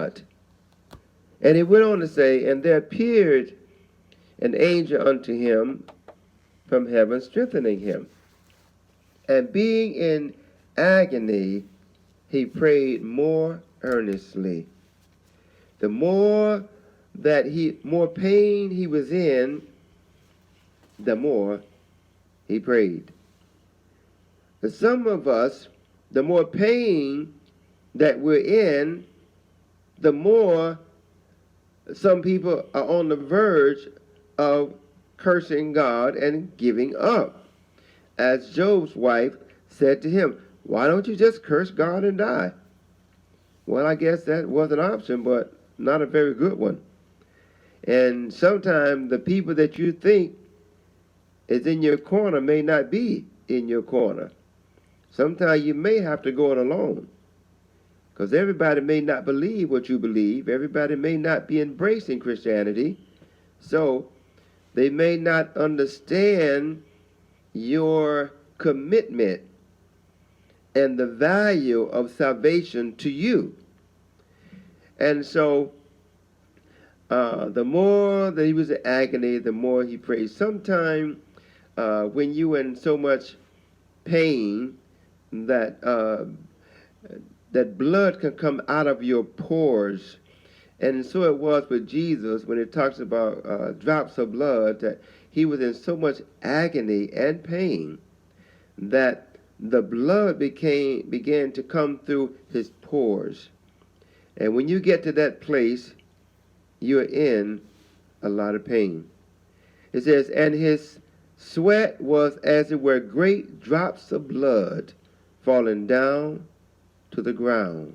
God. And he went on to say, and there appeared an angel unto him from heaven, strengthening him. And being in agony, he prayed more earnestly. The more pain he was in, the more he prayed. But some of us, the more pain that we're in, the more some people are on the verge of cursing God and giving up. As Job's wife said to him, why don't you just curse God and die? Well, I guess that was an option, but not a very good one. And sometimes the people that you think is in your corner may not be in your corner. Sometimes you may have to go it alone, because everybody may not believe what you believe. Everybody may not be embracing Christianity. So they may not understand your commitment and the value of salvation to you. And so the more that he was in agony, the more he prayed. Sometimes when you in so much pain that that blood can come out of your pores. And so it was with Jesus when it talks about drops of blood, that he was in so much agony and pain that the blood began to come through his pores. And when you get to that place, you're in a lot of pain. It says, and his sweat was as it were great drops of blood falling down to the ground.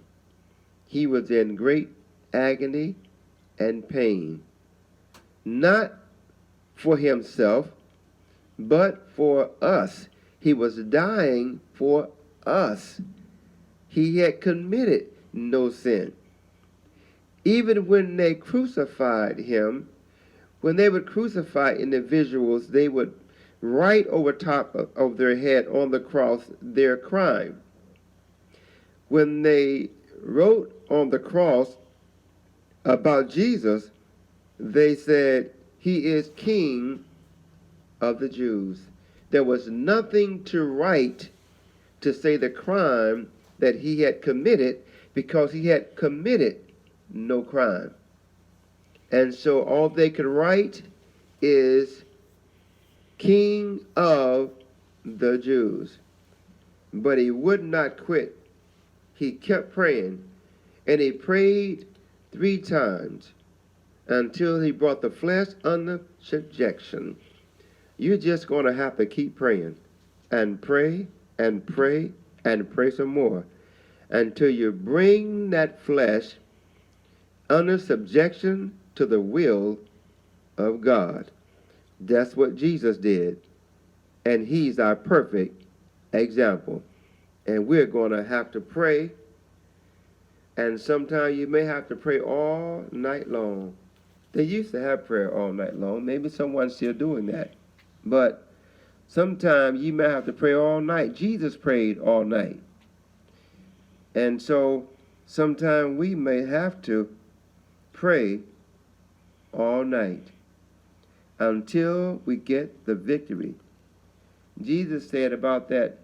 He was in great agony and pain, not for himself, but for us. He was dying for us. He had committed no sin. Even when they crucified him, when they would crucify individuals, they would write over top of their head on the cross their crime. When they wrote on the cross about Jesus, they said, he is King of the Jews. There was nothing to write to say the crime that he had committed, because he had committed no crime. And so all they could write is King of the Jews. But he would not quit. He kept praying, and he prayed 3 times until he brought the flesh under subjection. You're just going to have to keep praying and pray and pray and pray some more until you bring that flesh under subjection to the will of God. That's what Jesus did, and he's our perfect example. And we're going to have to pray, and sometimes you may have to pray all night long. They used to have prayer all night long. Maybe someone's still doing that. But sometimes you may have to pray all night. Jesus prayed all night. And so sometimes we may have to pray all night until we get the victory. Jesus said about that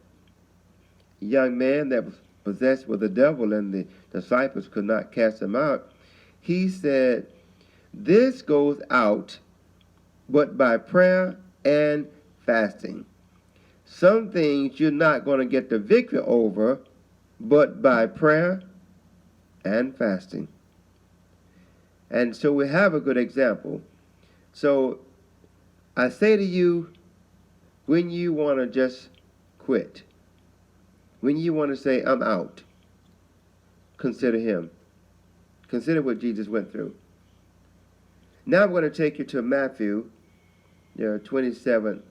young man that was possessed with the devil and the disciples could not cast him out, he said, this goes out but by prayer and fasting. Some things you're not going to get the victory over but by prayer and fasting. And so we have a good example. So I say to you, when you want to just quit, when you want to say, I'm out, consider him. Consider what Jesus went through. Now I'm going to take you to Matthew, 27th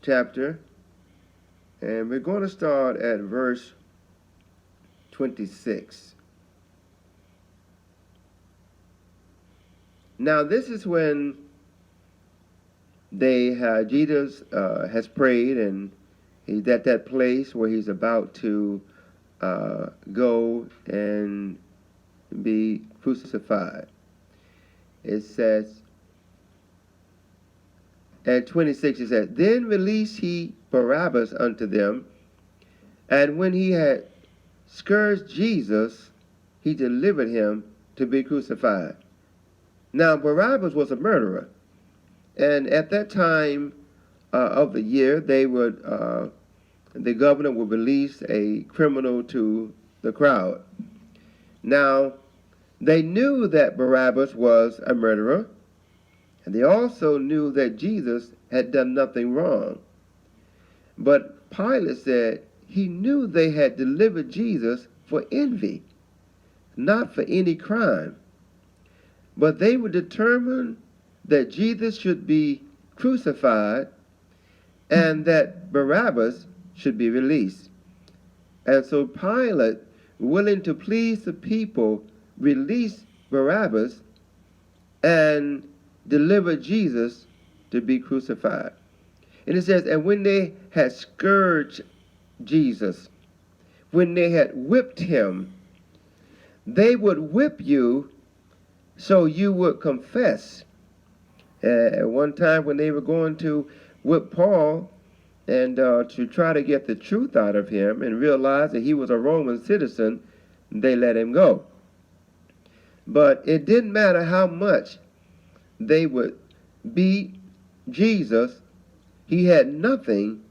chapter, and we're going to start at verse 26. Now this is when Jesus has prayed, and he's at that place where he's about to go and be crucified. It says, at 26 it says, Then released he Barabbas unto them, and when he had scourged Jesus, he delivered him to be crucified. Now Barabbas was a murderer, and at that time of the year, the governor would release a criminal to the crowd. Now, they knew that Barabbas was a murderer, and they also knew that Jesus had done nothing wrong. But Pilate said he knew they had delivered Jesus for envy, not for any crime. But they were determined that Jesus should be crucified and that Barabbas should be released. And so Pilate, willing to please the people, released Barabbas and delivered Jesus to be crucified. And it says, and when they had scourged Jesus, when they had whipped him, they would whip you so you would confess. At one time when they were going to whip Paul and to try to get the truth out of him and realize that he was a Roman citizen, they let him go. But it didn't matter how much they would beat Jesus, he had nothing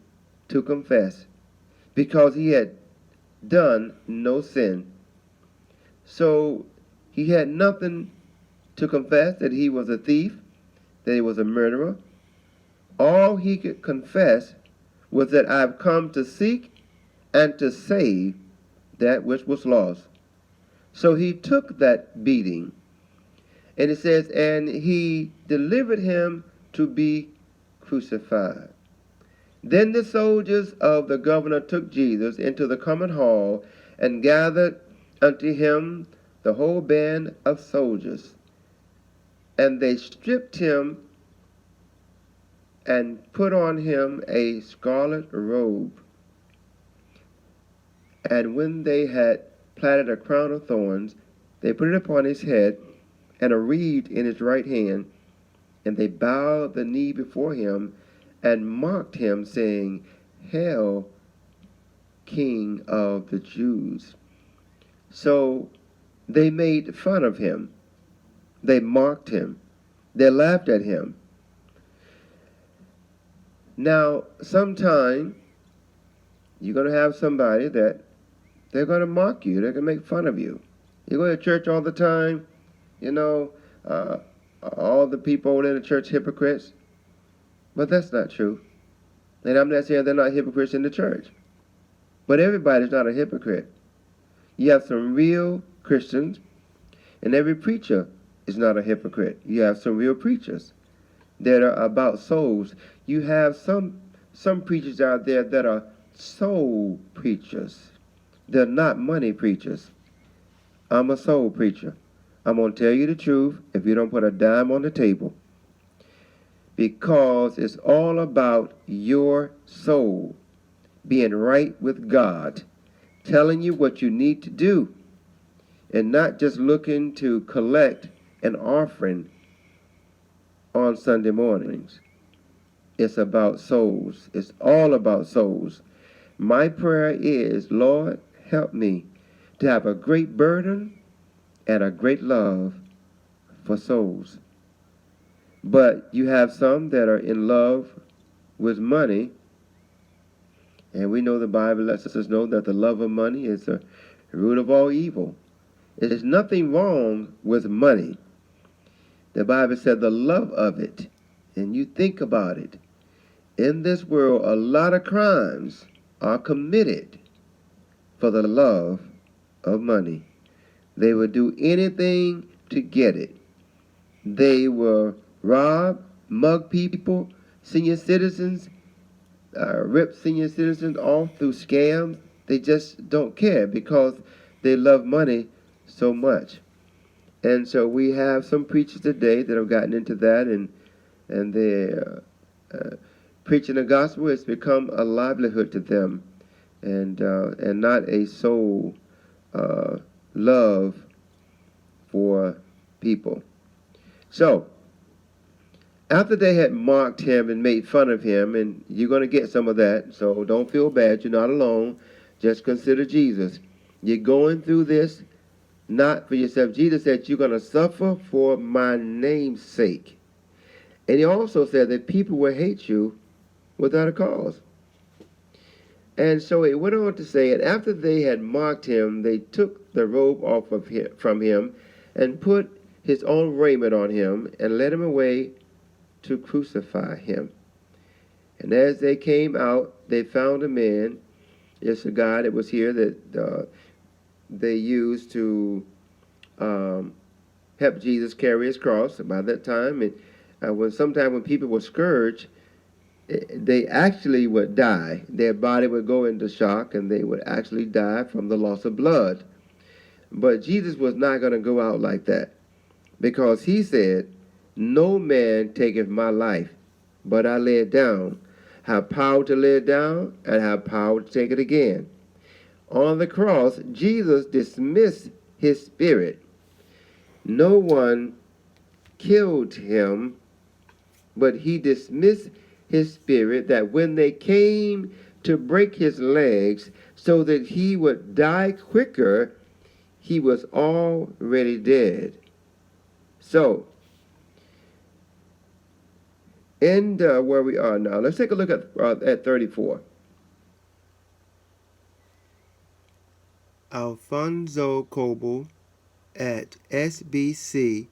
to confess because he had done no sin. So he had nothing to confess, that he was a thief, that he was a murderer. All he could confess was that I've come to seek and to save that which was lost. So he took that beating, and it says, and he delivered him to be crucified. Then the soldiers of the governor took Jesus into the common hall and gathered unto him the whole band of soldiers. And they stripped him and put on him a scarlet robe. And when they had platted a crown of thorns, they put it upon his head, and a reed in his right hand. And they bowed the knee before him, and mocked him, saying, Hail, King of the Jews. So they made fun of him. They mocked him. They laughed at him. Now, sometime you're going to have somebody that they're going to mock you. They're going to make fun of you. You go to church all the time, all the people in the church hypocrites. But that's not true. And I'm not saying they're not hypocrites in the church. But everybody's not a hypocrite. You have some real Christians, and every preacher is not a hypocrite. You have some real preachers that are about souls. You have some preachers out there that are soul preachers. They're not money preachers. I'm a soul preacher. I'm going to tell you the truth if you don't put a dime on the table. Because it's all about your soul being right with God, telling you what you need to do, and not just looking to collect an offering on Sunday mornings. It's about souls. It's all about souls. My prayer is, Lord, help me to have a great burden and a great love for souls. But you have some that are in love with money, and we know the Bible lets us know that the love of money is the root of all evil. There's nothing wrong with money. The Bible said the love of it, and you think about it. In this world, a lot of crimes are committed for the love of money. They will do anything to get it. They will rob, mug people, senior citizens, rip senior citizens off through scams. They just don't care because they love money so much. And so we have some preachers today that have gotten into that, and they're preaching the gospel has become a livelihood to them, and not a soul love for people. So, after they had mocked him and made fun of him, and you're going to get some of that, so don't feel bad. You're not alone. Just consider Jesus. You're going through this not for yourself. Jesus said you're going to suffer for my name's sake. And he also said that people will hate you without a cause. And so it went on to say, and after they had mocked him, they took the robe off of him, from him and put his own raiment on him and led him away to crucify him. And as they came out, they found a man, yes, a guy that was here that they used to help Jesus carry his cross by that time. And sometime when people were scourged, they actually would die. Their body would go into shock, and they would actually die from the loss of blood. But Jesus was not going to go out like that, because he said, no man taketh my life, but I lay it down. Have power to lay it down, and have power to take it again. On the cross, Jesus dismissed his spirit. No one killed him, but he dismissed his spirit, that when they came to break his legs so that he would die quicker, he was already dead. So, and where we are now, let's take a look at 34. Alfonso Coble at sbcglobal.net.